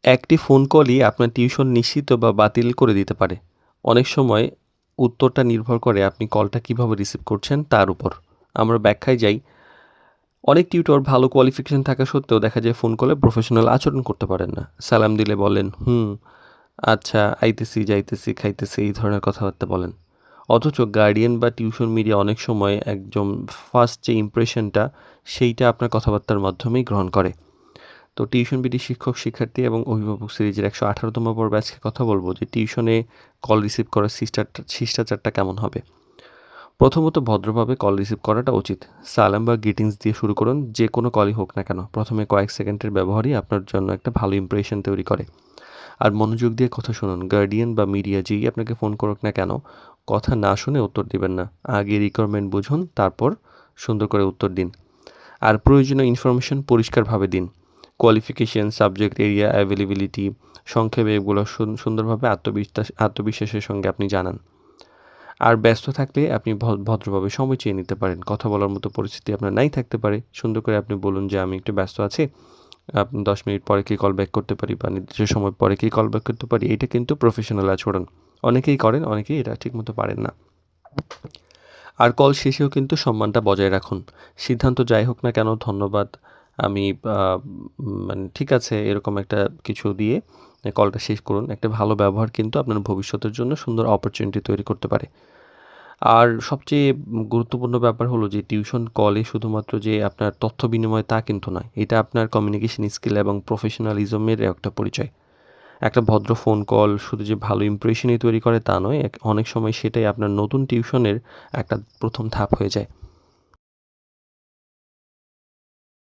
একটি ফোন কলই আপনার টিউশন নিশ্চিত বা বাতিল করে দিতে পারে। অনেক সময় উত্তরটা নির্ভর করে আপনি কলটা কিভাবে রিসিভ করছেন তার উপর। আমরা ব্যাখ্যায় যাই। অনেক টিউটর ভালো কোয়ালিফিকেশন থাকা সত্ত্বেও দেখা যায় ফোন কলে প্রফেশনাল আচরণ করতে পারেন না। সালাম দিলে বলেন, "হুম, আচ্ছা, আইতেছি, যাইতেছি, খাইতেছি" এই ধরনের কথাবার্তা বলেন। অথচ গার্ডিয়ান বা টিউশন মিডিয়া অনেক সময় একদম ফার্স্ট যে ইমপ্রেশনটা সেইটা আপনার কথাবার্তার মাধ্যমেই গ্রহণ করে। তো টিউশন বিডি শিক্ষক, শিক্ষার্থী এবং অভিভাবক সিরিজের ১১৮তম পর্বে আজকে কথা বলব যে টিউশনে কল রিসিভ করার শিষ্টাচারটা কেমন হবে। প্রথমত ভদ্রভাবে কল রিসিভ করাটা উচিত। সালাম বা গ্রিটিংস দিয়ে শুরু করুন, যে কোনো কলই হোক না কেন। প্রথমে কয়েক সেকেন্ডের ব্যবহারই আপনার জন্য একটা ভালো ইমপ্রেশন তৈরি করে। আর মনোযোগ দিয়ে কথা শুনুন। গার্ডিয়ান বা মিডিয়া যেই আপনাকে ফোন করুক না কেন, কথা না শুনে উত্তর দিবেন না। আগে রিকোয়ারমেন্ট বুঝুন, তারপর সুন্দর করে উত্তর দিন। আর প্রয়োজনীয় ইনফরমেশন পরিষ্কারভাবে দিন। কোয়ালিফিকেশন, সাবজেক্ট এরিয়া, অ্যাভেলেবিলিটি, সংক্ষেপে এগুলো সুন্দরভাবে আত্মবিশ্বাসের সঙ্গে আপনি জানান। আর ব্যস্ত থাকলে আপনি ভদ্রভাবে সময় চেয়ে নিতে পারেন। কথা বলার মতো পরিস্থিতি আপনার নাই থাকতে পারে। সুন্দর করে আপনি বলুন যে, "আমি একটু ব্যস্ত আছি। আপনি ১০ মিনিট পরে কি কল ব্যাক করতে পারি বা নির্দিষ্ট সময় পরে কি কল ব্যাক করতে পারি?" এটা কিন্তু প্রফেশনাল আচরণ। অনেকেই করেন, অনেকেই এটা ঠিকমতো পারেন না। আর কল শেষেও কিন্তু সম্মানটা বজায় রাখুন। সিদ্ধান্ত যাই হোক না কেন, "ধন্যবাদ, আমি আ মানে ঠিক আছে" এরকম একটা কিছু দিয়ে কলটা শেষ করুন। একটা ভালো ব্যবহার কিন্তু আপনার ভবিষ্যতের জন্য সুন্দর অপরচুনিটি তৈরি করতে পারে। আর সবচেয়ে গুরুত্বপূর্ণ ব্যাপার হলো যে টিউশন কলে শুধুমাত্র যে আপনার তথ্য বিনিময় তা কিন্তু নয়। এটা আপনার কমিউনিকেশন স্কিল এবং প্রফেশনালিজমের একটা পরিচয়। একটা ভদ্র ফোন কল শুধু যে ভালো ইমপ্রেশনই তৈরি করে তা নয়, অনেক সময় সেটাই আপনার নতুন টিউশনের একটা ১ম ধাপ হয়ে যায়।